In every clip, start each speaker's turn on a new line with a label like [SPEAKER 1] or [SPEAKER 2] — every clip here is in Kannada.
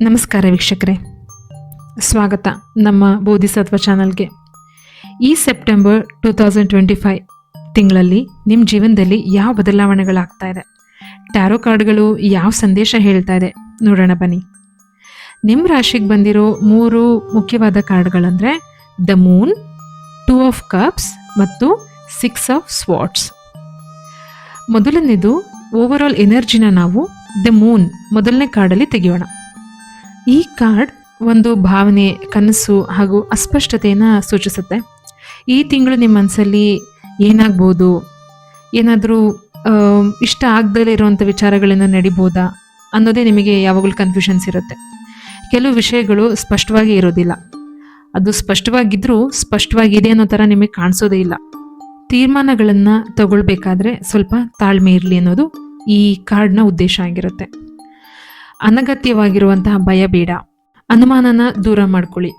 [SPEAKER 1] ನಮಸ್ಕಾರ ವೀಕ್ಷಕರೇ, ಸ್ವಾಗತ ನಮ್ಮ ಬೋಧಿಸತ್ವ ಚಾನಲ್ಗೆ. ಈ ಸೆಪ್ಟೆಂಬರ್ 2025 ತಿಂಗಳಲ್ಲಿ ನಿಮ್ಮ ಜೀವನದಲ್ಲಿ ಯಾವ ಬದಲಾವಣೆಗಳಾಗ್ತಾ ಇದೆ, ಟ್ಯಾರೋ ಕಾರ್ಡ್ಗಳು ಯಾವ ಸಂದೇಶ ಹೇಳ್ತಾ ಇದೆ ನೋಡೋಣ ಬನ್ನಿ. ನಿಮ್ಮ ರಾಶಿಗೆ ಬಂದಿರೋ 3 ಮುಖ್ಯವಾದ ಕಾರ್ಡ್ಗಳಂದರೆ ದ ಮೂನ್, 2 ಆಫ್ ಕಪ್ಸ್ ಮತ್ತು 6 ಆಫ್ ಸ್ವಾರ್ಡ್ಸ್. ಮೊದಲನೇದು ಓವರಾಲ್ ಎನರ್ಜಿನ ನಾವು ದ ಮೂನ್ ಮೊದಲನೇ ಕಾರ್ಡಲ್ಲಿ ತೆಗೆಯೋಣ. ಈ ಕಾರ್ಡ್ ಒಂದು ಭಾವನೆ, ಕನಸು ಹಾಗೂ ಅಸ್ಪಷ್ಟತೆಯನ್ನು ಸೂಚಿಸುತ್ತೆ. ಈ ತಿಂಗಳು ನಿಮ್ಮ ಮನಸ್ಸಲ್ಲಿ ಏನಾಗ್ಬೋದು, ಏನಾದರೂ ಇಷ್ಟ ಆಗದಲ್ಲೇ ಇರುವಂಥ ವಿಚಾರಗಳಿಂದ ನಡಿಬೋದಾ ಅನ್ನೋದೇ ನಿಮಗೆ ಯಾವಾಗಲೂ ಕನ್ಫ್ಯೂಷನ್ಸ್ ಇರುತ್ತೆ. ಕೆಲವು ವಿಷಯಗಳು ಸ್ಪಷ್ಟವಾಗಿ ಇರೋದಿಲ್ಲ, ಅದು ಸ್ಪಷ್ಟವಾಗಿದ್ದರೂ ಸ್ಪಷ್ಟವಾಗಿದೆ ಅನ್ನೋ ಥರ ನಿಮಗೆ ಕಾಣಿಸೋದೇ ಇಲ್ಲ. ತೀರ್ಮಾನಗಳನ್ನು ತಗೊಳ್ಬೇಕಾದ್ರೆ ಸ್ವಲ್ಪ ತಾಳ್ಮೆ ಇರಲಿ ಅನ್ನೋದು ಈ ಕಾರ್ಡ್ನ ಉದ್ದೇಶ ಆಗಿರುತ್ತೆ. ಅನಗತ್ಯವಾಗಿರುವಂತಹ ಭಯ ಬೇಡ, ಅನುಮಾನನ ದೂರ ಮಾಡ್ಕೊಳ್ಳಿ,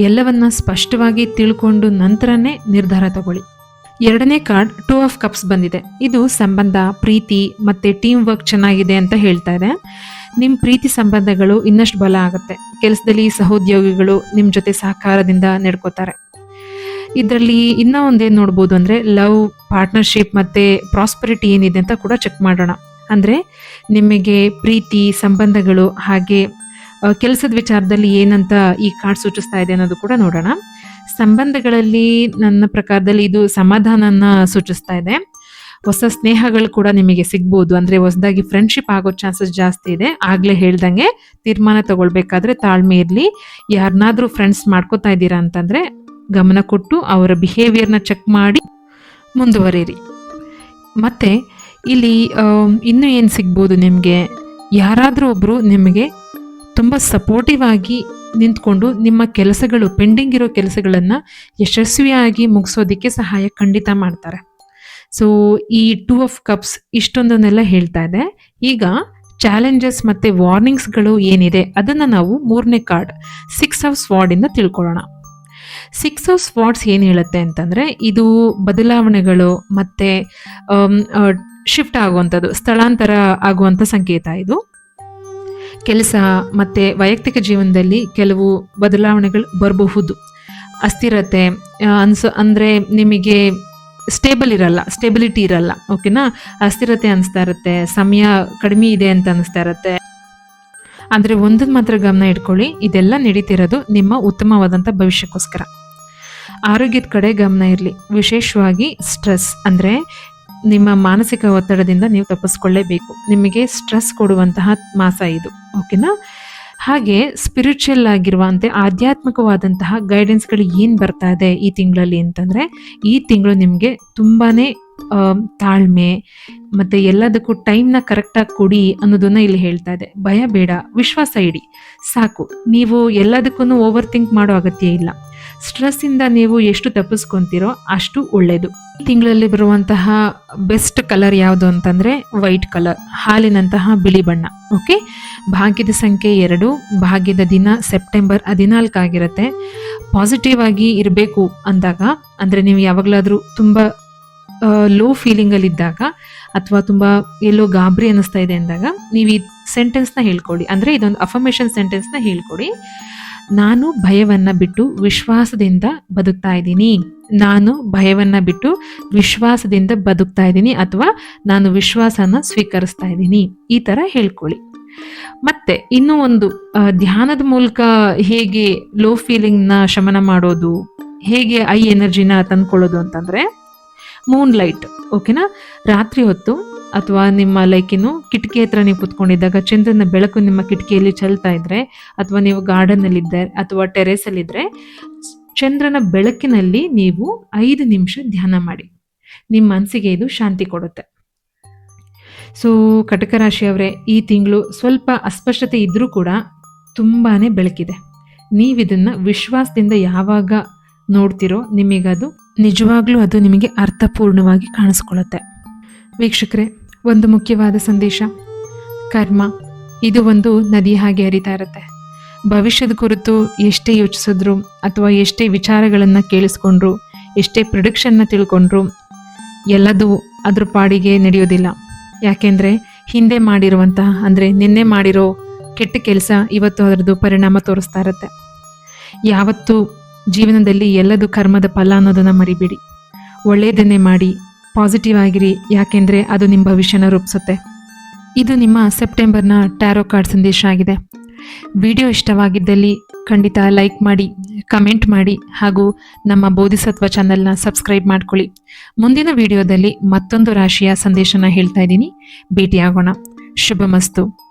[SPEAKER 1] ಎಲ್ಲವನ್ನ ಸ್ಪಷ್ಟವಾಗಿ ತಿಳ್ಕೊಂಡು ನಂತರನೇ ನಿರ್ಧಾರ ತಗೊಳ್ಳಿ. ಎರಡನೇ ಕಾರ್ಡ್ 2 ಆಫ್ ಕಪ್ಸ್ ಬಂದಿದೆ. ಇದು ಸಂಬಂಧ, ಪ್ರೀತಿ ಮತ್ತು ಟೀಮ್ ವರ್ಕ್ ಚೆನ್ನಾಗಿದೆ ಅಂತ ಹೇಳ್ತಾ ಇದೆ. ನಿಮ್ಮ ಪ್ರೀತಿ ಸಂಬಂಧಗಳು ಇನ್ನಷ್ಟು ಬಲ ಆಗುತ್ತೆ. ಕೆಲಸದಲ್ಲಿ ಸಹೋದ್ಯೋಗಿಗಳು ನಿಮ್ಮ ಜೊತೆ ಸಹಕಾರದಿಂದ ನಡ್ಕೋತಾರೆ. ಇದರಲ್ಲಿ ಇನ್ನೂ ಒಂದೇನು ನೋಡ್ಬೋದು ಅಂದರೆ ಲವ್, ಪಾರ್ಟ್ನರ್ಶಿಪ್ ಮತ್ತು ಪ್ರಾಸ್ಪರಿಟಿ ಏನಿದೆ ಅಂತ ಕೂಡ ಚೆಕ್ ಮಾಡೋಣ. ಅಂದರೆ ನಿಮಗೆ ಪ್ರೀತಿ, ಸಂಬಂಧಗಳು ಹಾಗೆ ಕೆಲಸದ ವಿಚಾರದಲ್ಲಿ ಏನಂತ ಈ ಕಾರ್ಡ್ ಸೂಚಿಸ್ತಾ ಇದೆ ಅನ್ನೋದು ಕೂಡ ನೋಡೋಣ. ಸಂಬಂಧಗಳಲ್ಲಿ ನನ್ನ ಪ್ರಕಾರದಲ್ಲಿ ಇದು ಸಮಾಧಾನನ ಸೂಚಿಸ್ತಾ ಇದೆ. ಹೊಸ ಸ್ನೇಹಗಳು ಕೂಡ ನಿಮಗೆ ಸಿಗ್ಬೋದು, ಅಂದರೆ ಹೊಸದಾಗಿ ಫ್ರೆಂಡ್ಶಿಪ್ ಆಗೋ ಚಾನ್ಸಸ್ ಜಾಸ್ತಿ ಇದೆ. ಆಗಲೇ ಹೇಳ್ದಂಗೆ ತೀರ್ಮಾನ ತಗೊಳ್ಬೇಕಾದ್ರೆ ತಾಳ್ಮೆ ಇರಲಿ. ಯಾರನ್ನಾದ್ರೂ ಫ್ರೆಂಡ್ಸ್ ಮಾಡ್ಕೋತಾ ಇದ್ದೀರಾ ಅಂತಂದರೆ ಗಮನ ಕೊಟ್ಟು ಅವರ ಬಿಹೇವಿಯರ್ನ ಚೆಕ್ ಮಾಡಿ ಮುಂದುವರಿಯಿರಿ. ಮತ್ತು ಇಲ್ಲಿ ಇನ್ನೂ ಏನು ಸಿಗ್ಬೋದು ನಿಮಗೆ, ಯಾರಾದರೂ ಒಬ್ಬರು ನಿಮಗೆ ತುಂಬ ಸಪೋರ್ಟಿವ್ ಆಗಿ ನಿಂತ್ಕೊಂಡು ನಿಮ್ಮ ಕೆಲಸಗಳು, ಪೆಂಡಿಂಗ್ ಇರೋ ಕೆಲಸಗಳನ್ನು ಯಶಸ್ವಿಯಾಗಿ ಮುಗಿಸೋದಕ್ಕೆ ಸಹಾಯ ಖಂಡಿತ ಮಾಡ್ತಾರೆ. ಸೊ ಈ 2 ಆಫ್ ಕಪ್ಸ್ ಇಷ್ಟೊಂದನ್ನೆಲ್ಲ ಹೇಳ್ತಾ ಇದೆ. ಈಗ ಚಾಲೆಂಜಸ್ ಮತ್ತು ವಾರ್ನಿಂಗ್ಸ್ಗಳು ಏನಿದೆ ಅದನ್ನು ನಾವು 3ನೇ ಕಾರ್ಡ್ 6 ಆಫ್ ಸ್ವಾರ್ಡಿಂದ ತಿಳ್ಕೊಳ್ಳೋಣ. 6 ಆಫ್ ಸ್ವಾರ್ಡ್ಸ್ ಏನು ಹೇಳುತ್ತೆ ಅಂತಂದರೆ, ಇದು ಬದಲಾವಣೆಗಳು ಮತ್ತು ಶಿಫ್ಟ್ ಆಗುವಂಥದ್ದು, ಸ್ಥಳಾಂತರ ಆಗುವಂಥ ಸಂಕೇತ. ಇದು ಕೆಲಸ ಮತ್ತು ವೈಯಕ್ತಿಕ ಜೀವನದಲ್ಲಿ ಕೆಲವು ಬದಲಾವಣೆಗಳು ಬರಬಹುದು. ಅಸ್ಥಿರತೆ ಅಂದರೆ ನಿಮಗೆ ಸ್ಟೆಬಿಲಿಟಿ ಇರಲ್ಲ, ಓಕೆನಾ. ಅಸ್ಥಿರತೆ ಅನಿಸ್ತಾ ಇರುತ್ತೆ, ಸಮಯ ಕಡಿಮೆ ಇದೆ ಅಂತ ಅನಿಸ್ತಾ ಇರುತ್ತೆ. ಆದರೆ ಒಂದನ್ನು ಮಾತ್ರ ಗಮನ ಇಟ್ಕೊಳ್ಳಿ, ಇದೆಲ್ಲ ನಡೀತಿರೋದು ನಿಮ್ಮ ಉತ್ತಮವಾದಂಥ ಭವಿಷ್ಯಕ್ಕೋಸ್ಕರ. ಆರೋಗ್ಯದ ಕಡೆ ಗಮನ ಇರಲಿ, ವಿಶೇಷವಾಗಿ ಸ್ಟ್ರೆಸ್ ಅಂದರೆ ನಿಮ್ಮ ಮಾನಸಿಕ ಒತ್ತಡದಿಂದ ನೀವು ತಪ್ಪಿಸ್ಕೊಳ್ಳೇಬೇಕು. ನಿಮಗೆ ಸ್ಟ್ರೆಸ್ ಕೊಡುವಂತಹ ಮಾಸ ಇದು, ಓಕೆನಾ. ಹಾಗೆ ಸ್ಪಿರಿಚುವಲ್ ಆಗಿರುವಂತೆ ಆಧ್ಯಾತ್ಮಿಕವಾದಂತಹ ಗೈಡೆನ್ಸ್ಗಳು ಏನು ಬರ್ತಾ ಇದೆ ಈ ತಿಂಗಳಲ್ಲಿ ಅಂತಂದರೆ, ಈ ತಿಂಗಳು ನಿಮಗೆ ತುಂಬಾ ತಾಳ್ಮೆ ಮತ್ತು ಎಲ್ಲದಕ್ಕೂ ಟೈಮ್ನ ಕರೆಕ್ಟಾಗಿ ಕೊಡಿ ಅನ್ನೋದನ್ನು ಇಲ್ಲಿ ಹೇಳ್ತಾ ಇದೆ. ಭಯ ಬೇಡ, ವಿಶ್ವಾಸ ಇಡಿ ಸಾಕು. ನೀವು ಎಲ್ಲದಕ್ಕೂ ಓವರ್ ಥಿಂಕ್ ಮಾಡೋ ಅಗತ್ಯ ಇಲ್ಲ. ಸ್ಟ್ರೆಸ್ಸಿಂದ ನೀವು ಎಷ್ಟು ತಪ್ಪಿಸ್ಕೊತೀರೋ ಅಷ್ಟು ಒಳ್ಳೆಯದು. ಈ ತಿಂಗಳಲ್ಲಿ ಬರುವಂತಹ ಬೆಸ್ಟ್ ಕಲರ್ ಯಾವುದು ಅಂತಂದರೆ ವೈಟ್ ಕಲರ್, ಹಾಲಿನಂತಹ ಬಿಳಿ ಬಣ್ಣ, ಓಕೆ. ಭಾಗ್ಯದ ಸಂಖ್ಯೆ 2, ಭಾಗ್ಯದ ದಿನ ಸೆಪ್ಟೆಂಬರ್ 14 ಆಗಿರುತ್ತೆ. ಪಾಸಿಟಿವ್ ಆಗಿ ಇರಬೇಕು ಅಂದಾಗ, ಅಂದರೆ ನೀವು ಯಾವಾಗಲಾದರೂ ತುಂಬ ಲೋ ಫೀಲಿಂಗಲ್ಲಿದ್ದಾಗ ಅಥವಾ ತುಂಬ ಎಲ್ಲೋ ಗಾಬರಿ ಅನ್ನಿಸ್ತಾ ಇದೆ ಅಂದಾಗ ನೀವು ಈ ಸೆಂಟೆನ್ಸ್ನ ಹೇಳ್ಕೊಡಿ. ಅಂದರೆ ಇದೊಂದು ಅಫರ್ಮೇಷನ್ ಸೆಂಟೆನ್ಸ್ನ ಹೇಳ್ಕೊಡಿ. ನಾನು ಭಯವನ್ನು ಬಿಟ್ಟು ವಿಶ್ವಾಸದಿಂದ ಬದುಕ್ತಾ ಇದ್ದೀನಿ, ನಾನು ಭಯವನ್ನು ಬಿಟ್ಟು ವಿಶ್ವಾಸದಿಂದ ಬದುಕ್ತಾ ಇದ್ದೀನಿ, ಅಥವಾ ನಾನು ವಿಶ್ವಾಸನ ಸ್ವೀಕರಿಸ್ತಾ ಇದ್ದೀನಿ, ಈ ಥರ ಹೇಳ್ಕೊಳ್ಳಿ. ಮತ್ತೆ ಇನ್ನೂ ಒಂದು, ಧ್ಯಾನದ ಮೂಲಕ ಹೇಗೆ ಲೋ ಫೀಲಿಂಗ್ನ ಶಮನ ಮಾಡೋದು, ಹೇಗೆ ಐ ಎನರ್ಜಿನ ತಂದ್ಕೊಳ್ಳೋದು ಅಂತಂದರೆ ಮೂನ್ ಲೈಟ್, ಓಕೆನಾ. ರಾತ್ರಿ ಹೊತ್ತು ಅಥವಾ ನಿಮ್ಮ ಕಿಟಕಿ ಹತ್ರ ನೀವು ಕುತ್ಕೊಂಡಿದ್ದಾಗ ಚಂದ್ರನ ಬೆಳಕು ನಿಮ್ಮ ಕಿಟಕಿಯಲ್ಲಿ ಚೆಲ್ತಾ ಇದ್ರೆ, ಅಥವಾ ನೀವು ಗಾರ್ಡನ್ನಲ್ಲಿದ್ದರೆ ಅಥವಾ ಟೆರೇಸಲ್ಲಿದ್ದರೆ, ಚಂದ್ರನ ಬೆಳಕಿನಲ್ಲಿ ನೀವು 5 ನಿಮಿಷ ಧ್ಯಾನ ಮಾಡಿ. ನಿಮ್ಮ ಮನಸ್ಸಿಗೆ ಇದು ಶಾಂತಿ ಕೊಡುತ್ತೆ. ಸೊ ಕಟಕ ರಾಶಿಯವರೇ, ಈ ತಿಂಗಳು ಸ್ವಲ್ಪ ಅಸ್ಪಷ್ಟತೆ ಇದ್ದರೂ ಕೂಡ ತುಂಬಾ ಬೆಳಕಿದೆ. ನೀವಿದನ್ನು ವಿಶ್ವಾಸದಿಂದ ಯಾವಾಗ ನೋಡ್ತಿರೋ ನಿಮಗದು ನಿಜವಾಗ್ಲೂ ಅದು ನಿಮಗೆ ಅರ್ಥಪೂರ್ಣವಾಗಿ ಕಾಣಿಸ್ಕೊಳ್ಳುತ್ತೆ. ವೀಕ್ಷಕರೇ, ಒಂದು ಮುಖ್ಯವಾದ ಸಂದೇಶ, ಕರ್ಮ ಇದು ಒಂದು ನದಿ ಹಾಗೆ ಹರಿತಾ ಇರುತ್ತೆ. ಭವಿಷ್ಯದ ಕುರಿತು ಎಷ್ಟೇ ಯೋಚಿಸಿದ್ರು ಅಥವಾ ಎಷ್ಟೇ ವಿಚಾರಗಳನ್ನು ಕೇಳಿಸ್ಕೊಂಡ್ರು, ಎಷ್ಟೇ ಪ್ರಿಡಿಕ್ಷನ್ನ ತಿಳ್ಕೊಂಡ್ರು, ಎಲ್ಲದೂ ಅದ್ರ ಪಾಡಿಗೆ ನಡೆಯೋದಿಲ್ಲ. ಯಾಕೆಂದರೆ ಹಿಂದೆ ಮಾಡಿರುವಂತಹ, ಅಂದರೆ ನಿನ್ನೆ ಮಾಡಿರೋ ಕೆಟ್ಟ ಕೆಲಸ ಇವತ್ತು ಅದರದ್ದು ಪರಿಣಾಮ ತೋರಿಸ್ತಾ ಇರುತ್ತೆ. ಯಾವತ್ತೂ ಜೀವನದಲ್ಲಿ ಎಲ್ಲದು ಕರ್ಮದ ಫಲ ಅನ್ನೋದನ್ನು ಮರಿಬೇಡಿ. ಒಳ್ಳೆಯದನ್ನೇ ಮಾಡಿ, ಪಾಸಿಟಿವ್ ಆಗಿರಿ, ಯಾಕೆಂದರೆ ಅದು ನಿಮ್ಮ ಭವಿಷ್ಯನ ರೂಪಿಸುತ್ತೆ. ಇದು ನಿಮ್ಮ ಸೆಪ್ಟೆಂಬರ್ನ ಟ್ಯಾರೋ ಕಾರ್ಡ್ ಸಂದೇಶ ಆಗಿದೆ. ವಿಡಿಯೋ ಇಷ್ಟವಾಗಿದ್ದಲ್ಲಿ ಖಂಡಿತ ಲೈಕ್ ಮಾಡಿ, ಕಮೆಂಟ್ ಮಾಡಿ ಹಾಗೂ ನಮ್ಮ ಬೋಧಿಸತ್ವ ಚಾನಲ್ನ ಸಬ್ಸ್ಕ್ರೈಬ್ ಮಾಡ್ಕೊಳ್ಳಿ. ಮುಂದಿನ ವಿಡಿಯೋದಲ್ಲಿ ಮತ್ತೊಂದು ರಾಶಿಯ ಸಂದೇಶನ ಹೇಳ್ತಾ ಇದ್ದೀನಿ. ಭೇಟಿಯಾಗೋಣ. ಶುಭಮಸ್ತು.